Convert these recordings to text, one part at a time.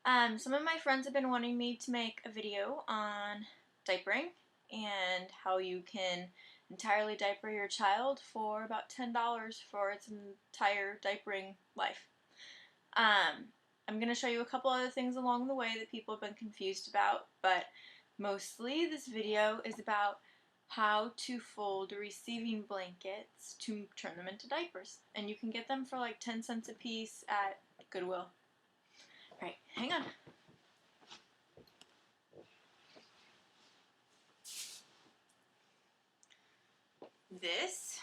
Some of my friends have been wanting me to make a video on diapering and how you can entirely diaper your child for about $10 for its entire diapering life. I'm going to show you a couple other things along the way that people have been confused about, but mostly this video is about how to fold receiving blankets to turn them into diapers. And you can get them for like 10 cents a piece at Goodwill. Alright, hang on. This,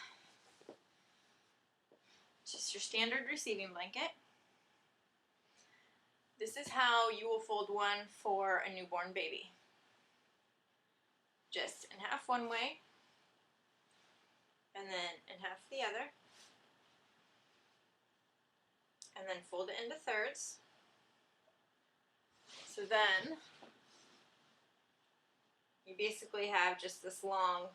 just your standard receiving blanket. This is how you will fold one for a newborn baby. Just in half one way, and then in half the other, and then fold it into thirds. So then you basically have just this long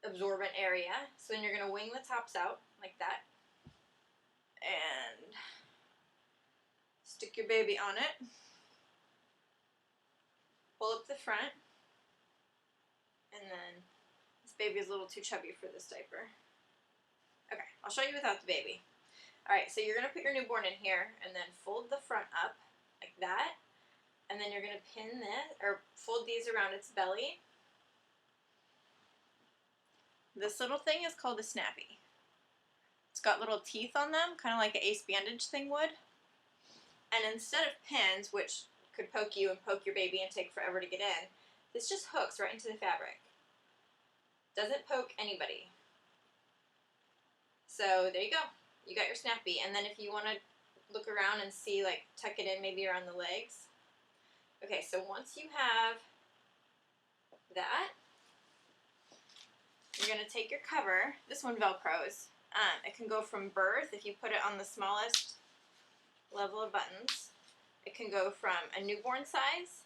absorbent area. So then you're going to wing the tops out like that and stick your baby on it. Pull up the front, and then this baby is a little too chubby for this diaper. Okay, I'll show you without the baby. Alright, so you're going to put your newborn in here and then fold the front up like that, and then you're going to pin this, or fold these around its belly. This little thing is called a snappy. It's got little teeth on them, kind of like an ace bandage thing would. And instead of pins, which could poke you and poke your baby and take forever to get in, this just hooks right into the fabric. Doesn't poke anybody. So there you go. You got your snappy. And then if you want to look around and see, like, tuck it in maybe around the legs. Okay, so once you have that, you're going to take your cover. This one Velcros. It can go from birth, if you put it on the smallest level of buttons. It can go from a newborn size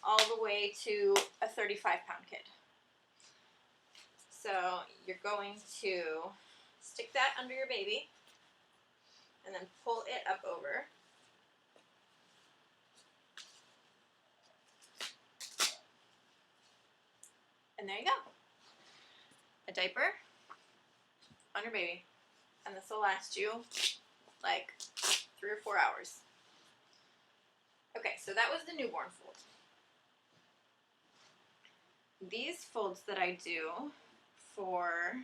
all the way to a 35-pound kid. So you're going to stick that under your baby and then pull it up over. And there you go. A diaper on your baby. And this will last you like 3 or 4 hours. Okay, so that was the newborn fold. These folds that I do for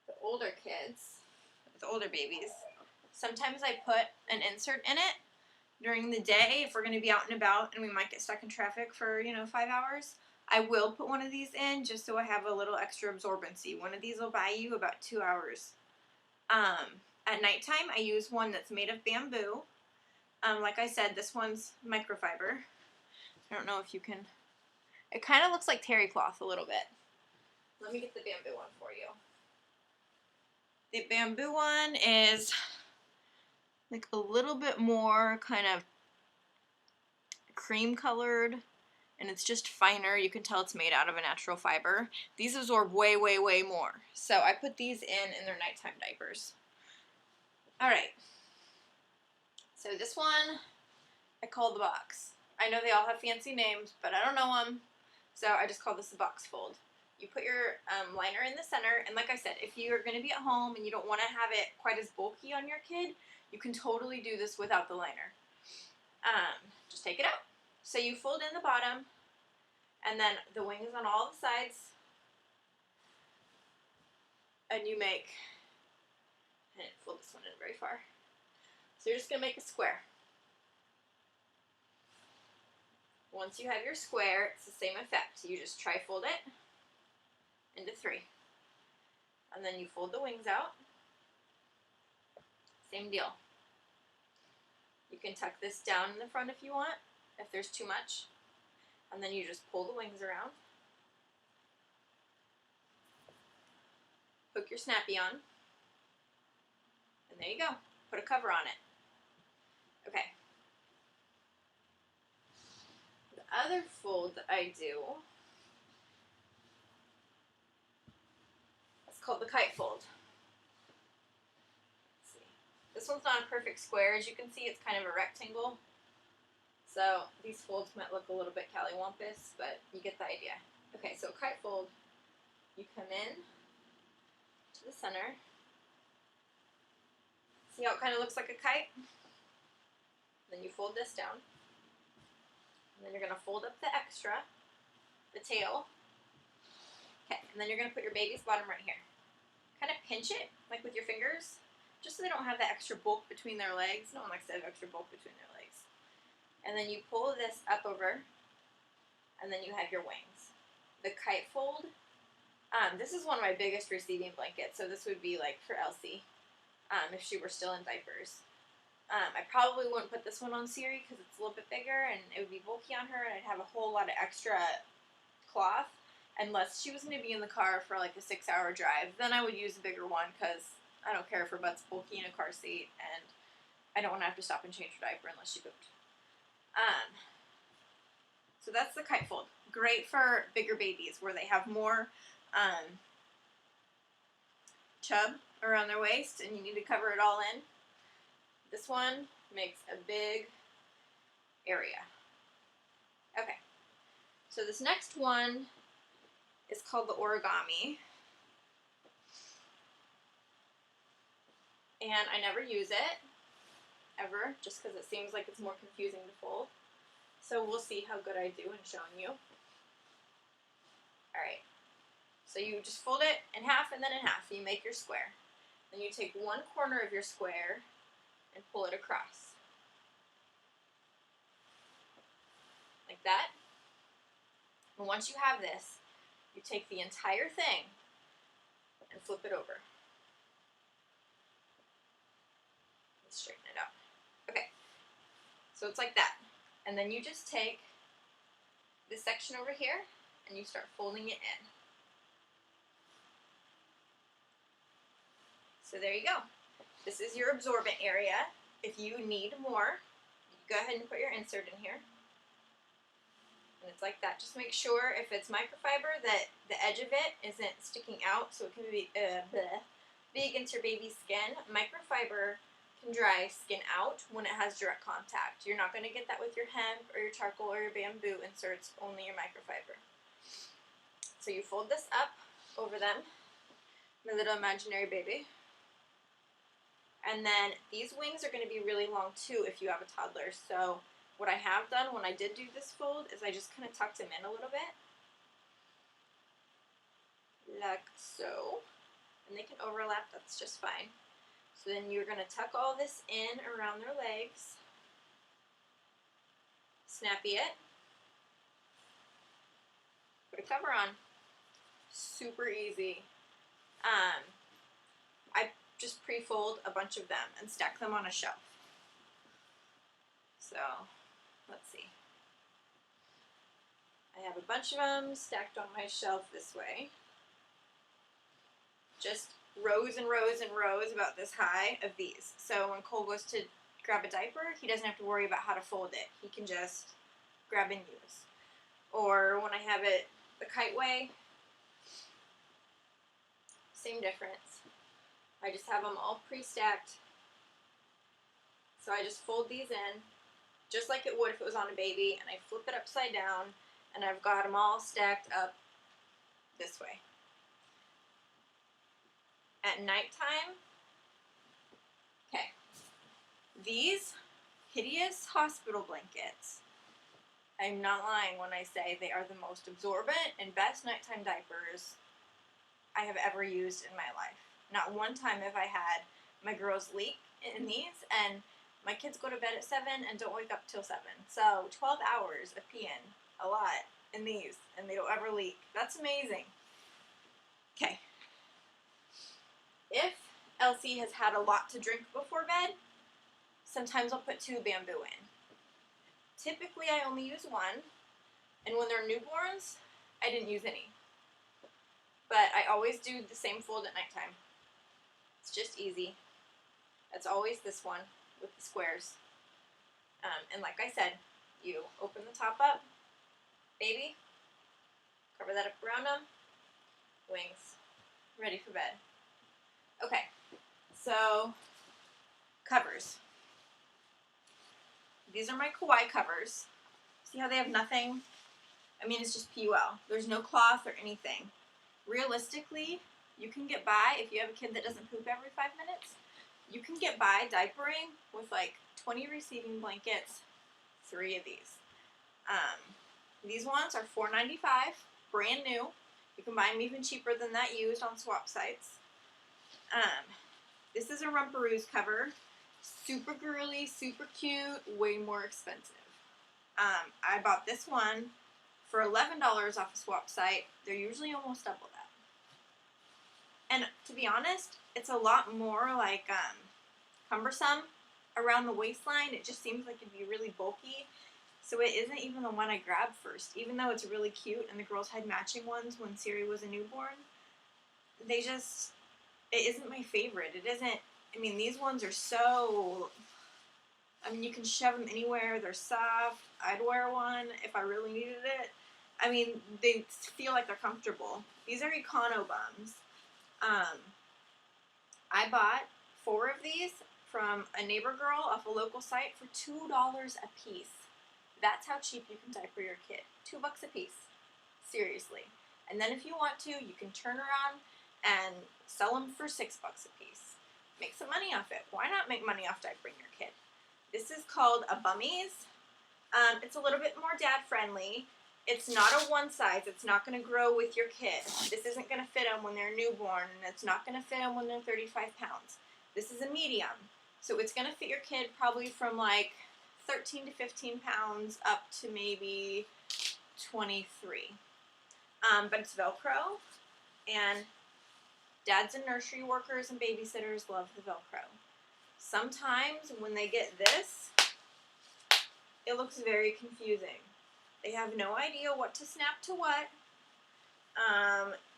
the older kids, the older babies, sometimes I put an insert in it during the day if we're going to be out and about and we might get stuck in traffic for, 5 hours. I will put one of these in just so I have a little extra absorbency. One of these will buy you about 2 hours. At nighttime, I use one that's made of bamboo. Like I said, this one's microfiber. I don't know if you can... It kind of looks like terry cloth a little bit. Let me get the bamboo one for you. The bamboo one is like a little bit more kind of cream colored, and it's just finer. You can tell it's made out of a natural fiber. These absorb way, way, way more. So I put these in their nighttime diapers. Alright, so this one I call the box. I know they all have fancy names, but I don't know them, so I just call this a box fold. You put your liner in the center, and like I said, if you're going to be at home and you don't want to have it quite as bulky on your kid, you can totally do this without the liner. Just take it out. So you fold in the bottom, and then the wings on all the sides, and you make... I didn't fold this one in very far. So you're just going to make a square. Once you have your square, it's the same effect. You just tri-fold it into 3. And then you fold the wings out. Same deal. You can tuck this down in the front if you want, if there's too much. And then you just pull the wings around. Hook your snappy on. And there you go. Put a cover on it. Okay. The other fold that I do, it's called the Kite Fold. Let's see. This one's not a perfect square. As you can see, it's kind of a rectangle. So these folds might look a little bit cattywampus, but you get the idea. Okay, so kite fold, you come in to the center. See how it kind of looks like a kite? Then you fold this down. And then you're going to fold up the extra, the tail. Okay, and then you're going to put your baby's bottom right here. Kind of pinch it, like with your fingers, just so they don't have that extra bulk between their legs. No one likes to have extra bulk between their legs. And then you pull this up over, and then you have your wings. The kite fold, this is one of my biggest receiving blankets, so this would be like for Elsie, if she were still in diapers. I probably wouldn't put this one on Siri because it's a little bit bigger, and it would be bulky on her, and I'd have a whole lot of extra cloth, unless she was going to be in the car for like a 6-hour drive. Then I would use a bigger one because I don't care if her butt's bulky in a car seat, and I don't want to have to stop and change her diaper unless she pooped. So that's the kite fold. Great for bigger babies where they have more chub around their waist and you need to cover it all in. This one makes a big area. Okay, so this next one is called the Origami. And I never use it, ever, just because it seems like it's more confusing to fold. So we'll see how good I do in showing you. Alright, so you just fold it in half and then in half. You make your square. Then you take one corner of your square and pull it across. Like that. And once you have this, you take the entire thing and flip it over. Let's straighten it out. Okay, so it's like that. And then you just take this section over here and you start folding it in. So there you go. This is your absorbent area. If you need more, go ahead and put your insert in here. And it's like that. Just make sure if it's microfiber that the edge of it isn't sticking out so it can be big into your baby's skin. Microfiber can dry skin out when it has direct contact. You're not going to get that with your hemp or your charcoal or your bamboo inserts, only your microfiber. So you fold this up over them, my little imaginary baby. And then these wings are going to be really long too if you have a toddler. So what I have done when I did do this fold is I just kind of tucked them in a little bit. Like so. And they can overlap, that's just fine. So then you're going to tuck all this in around their legs. Snappy it. Put a cover on. Super easy. I just pre-fold a bunch of them and stack them on a shelf. So, let's see. I have a bunch of them stacked on my shelf this way. Just rows and rows and rows about this high of these. So when Cole goes to grab a diaper, he doesn't have to worry about how to fold it. He can just grab and use. Or when I have it the kite way, same difference. I just have them all pre-stacked. So I just fold these in, just like it would if it was on a baby, and I flip it upside down, and I've got them all stacked up this way. At nighttime, okay, these hideous hospital blankets, I'm not lying when I say they are the most absorbent and best nighttime diapers I have ever used in my life. Not one time have I had my girls leak in these, and my kids go to bed at 7 and don't wake up till 7. So 12 hours of peeing, a lot, in these, and they don't ever leak. That's amazing. Okay. If Elsie has had a lot to drink before bed, sometimes I'll put 2 bamboo in. Typically I only use 1, and when they're newborns, I didn't use any. But I always do the same fold at nighttime. It's just easy. It's always this one with the squares. And like I said, you open the top up, baby, cover that up around them, wings, ready for bed. Okay, so cover. Covers. These are my kawaii covers. See how they have nothing? I mean, it's just PUL. There's no cloth or anything. Realistically, you can get by, if you have a kid that doesn't poop every 5 minutes, you can get by diapering with like 20 receiving blankets, 3 of these. These ones are $4.95, brand new. You can buy them even cheaper than that used on swap sites. This is a Rumperoos cover. Super girly, super cute, way more expensive. I bought this one for $11 off a swap site. They're usually almost double that. And to be honest, it's a lot more like cumbersome around the waistline. It just seems like it'd be really bulky. So it isn't even the one I grabbed first. Even though it's really cute and the girls had matching ones when Siri was a newborn, it isn't my favorite. It isn't, I mean, these ones are so, I mean, you can shove them anywhere. They're soft. I'd wear one if I really needed it. I mean, they feel like they're comfortable. These are Econo Bums. I bought 4 of these from a neighbor girl off a local site for $2 a piece. That's how cheap you can diaper your kid. $2 a piece. Seriously. And then if you want to, you can turn around and sell them for $6 a piece. Make some money off it. Why not make money off diapering your kid? This is called a Bummies. It's a little bit more dad friendly. It's not a one size. It's not going to grow with your kid. This isn't going to fit them when they're newborn, and it's not going to fit them when they're 35 pounds. This is a medium. So it's going to fit your kid probably from like 13 to 15 pounds up to maybe 23. But it's Velcro, and dads and nursery workers and babysitters love the Velcro. Sometimes when they get this, it looks very confusing. They have no idea what to snap to what.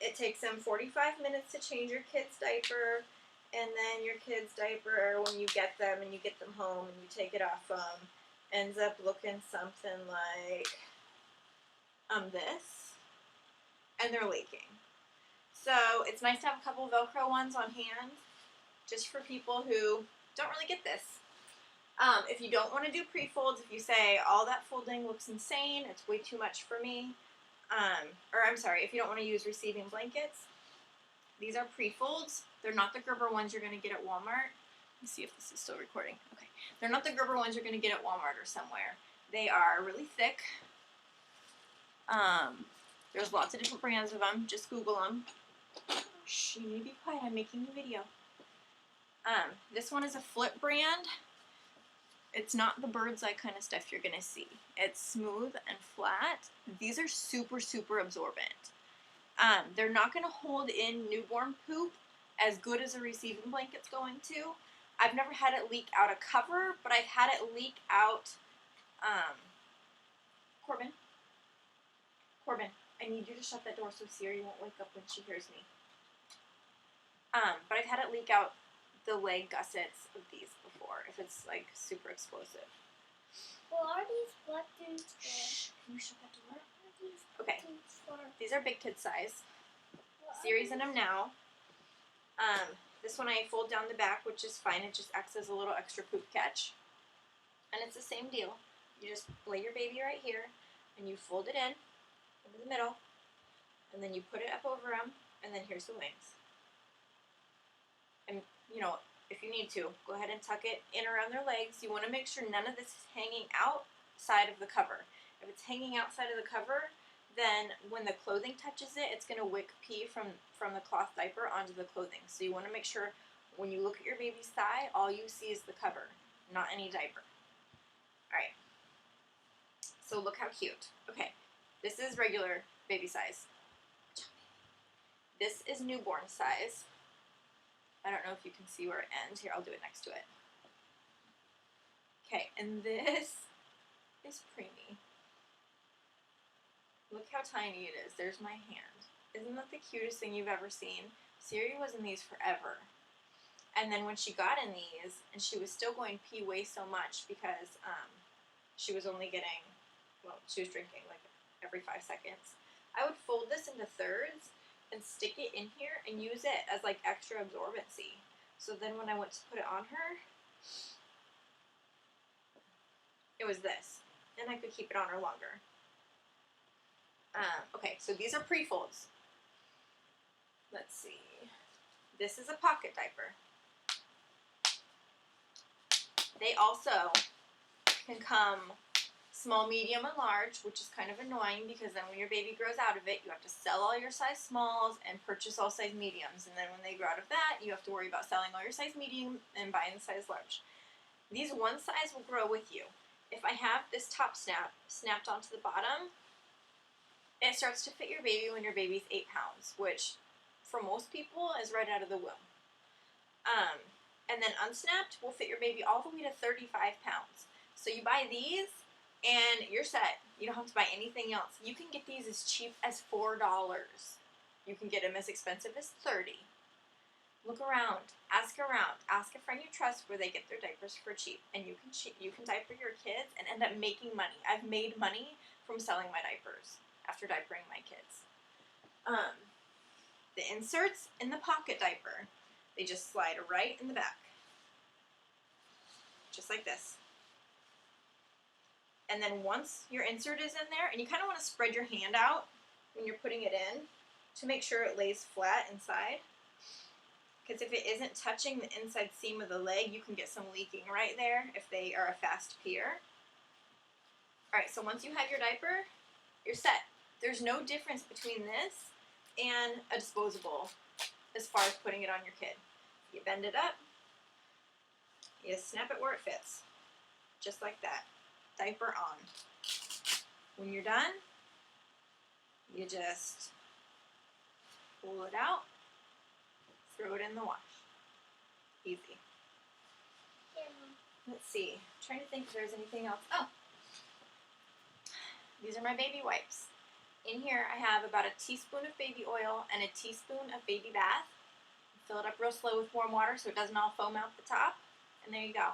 It takes them 45 minutes to change your kid's diaper, and then your kid's diaper, when you get them and you get them home and you take it off them, ends up looking something like this, and they're leaking. So it's nice to have a couple Velcro ones on hand, just for people who don't really get this. If you don't want to do pre-folds, if you say, all that folding looks insane, it's way too much for me, or I'm sorry, if you don't want to use receiving blankets, these are pre-folds. They're not the Gerber ones you're going to get at Walmart. Let me see if this is still recording. Okay. They're not the Gerber ones you're going to get at Walmart or somewhere. They are really thick. There's lots of different brands of them. Just Google them. Shh, you need to be quiet. I'm making a video. This one is a Flip brand. It's not the bird's eye kind of stuff you're going to see. It's smooth and flat. These are super, super absorbent. They're not going to hold in newborn poop as good as a receiving blanket's going to. I've never had it leak out a cover, but I've had it leak out, Corbin, I need you to shut that door so Siri won't wake up when she hears me. But I've had it leak out the leg gussets of these before, if it's like super explosive. Well, are these what dudes for? Shh, can you shut that door? What are these Okay. dudes for? These are big kid size. What Siri's are in them now. This one I fold down the back, which is fine. It just acts as a little extra poop catch. And it's the same deal. You just lay your baby right here, and you fold it in, into the middle, and then you put it up over them, and then here's the wings. And, you know, if you need to, go ahead and tuck it in around their legs. You want to make sure none of this is hanging outside of the cover. If it's hanging outside of the cover, then when the clothing touches it, it's going to wick pee from the cloth diaper onto the clothing. So you want to make sure when you look at your baby's thigh, all you see is the cover, not any diaper. Alright. So look how cute. Okay. This is regular baby size. This is newborn size. I don't know if you can see where it ends. Here, I'll do it next to it. Okay, and this is preemie. Look how tiny it is. There's my hand. Isn't that the cutest thing you've ever seen? Siri was in these forever. And then when she got in these, and she was still going pee way so much because she was only getting, well, she was drinking like every 5 seconds. I would fold this into thirds and stick it in here and use it as like extra absorbency. So then when I went to put it on her, it was this. And I could keep it on her longer. Okay, so these are pre-folds. Let's see. This is a pocket diaper. They also can come small, medium, and large, which is kind of annoying because then when your baby grows out of it, you have to sell all your size smalls and purchase all size mediums. And then when they grow out of that, you have to worry about selling all your size medium and buying the size large. These one size will grow with you. If I have this top snapped onto the bottom, it starts to fit your baby when your baby's 8 pounds, which for most people is right out of the womb. And then unsnapped will fit your baby all the way to 35 pounds. So you buy these and you're set. You don't have to buy anything else. You can get these as cheap as $4. You can get them as expensive as $30. Look around, ask a friend you trust where they get their diapers for cheap, and you can diaper your kids and end up making money. I've made money from selling my diapers after diapering my kids. The inserts in the pocket diaper, they just slide right in the back, just like this. And then once your insert is in there, and you kind of want to spread your hand out when you're putting it in to make sure it lays flat inside. Because if it isn't touching the inside seam of the leg, you can get some leaking right there if they are a fast peer. Alright, so once you have your diaper, you're set. There's no difference between this and a disposable as far as putting it on your kid. You bend it up, you snap it where it fits. Just like that. Diaper on. When you're done, you just pull it out, throw it in the wash. Easy. Let's see. I'm trying to think if there's anything else. Oh! These are my baby wipes. In here I have about a teaspoon of baby oil and a teaspoon of baby bath. Fill it up real slow with warm water so it doesn't all foam out the top. And there you go.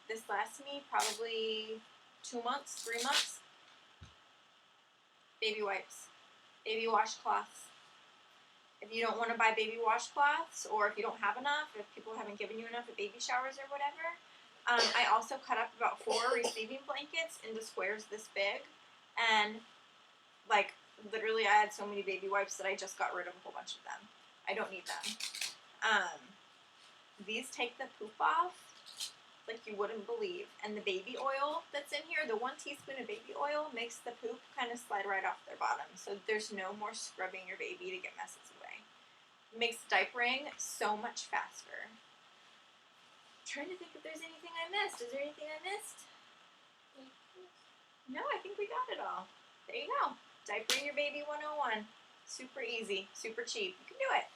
This lasts me probably 2 months, 3 months. Baby wipes. Baby washcloths. If you don't want to buy baby washcloths, or if you don't have enough, if people haven't given you enough at baby showers or whatever, I also cut up about 4 receiving blankets into squares this big. And, like, literally I had so many baby wipes that I just got rid of a whole bunch of them. I don't need them. These take the poop off like you wouldn't believe. And the baby oil that's in here, the 1 teaspoon of baby oil makes the poop kind of slide right off their bottom. So there's no more scrubbing your baby to get messes away. It makes diapering so much faster. I'm trying to think if there's anything I missed. Is there anything I missed? No, I think we got it all. There you go. Diapering your baby 101. Super easy, super cheap. You can do it.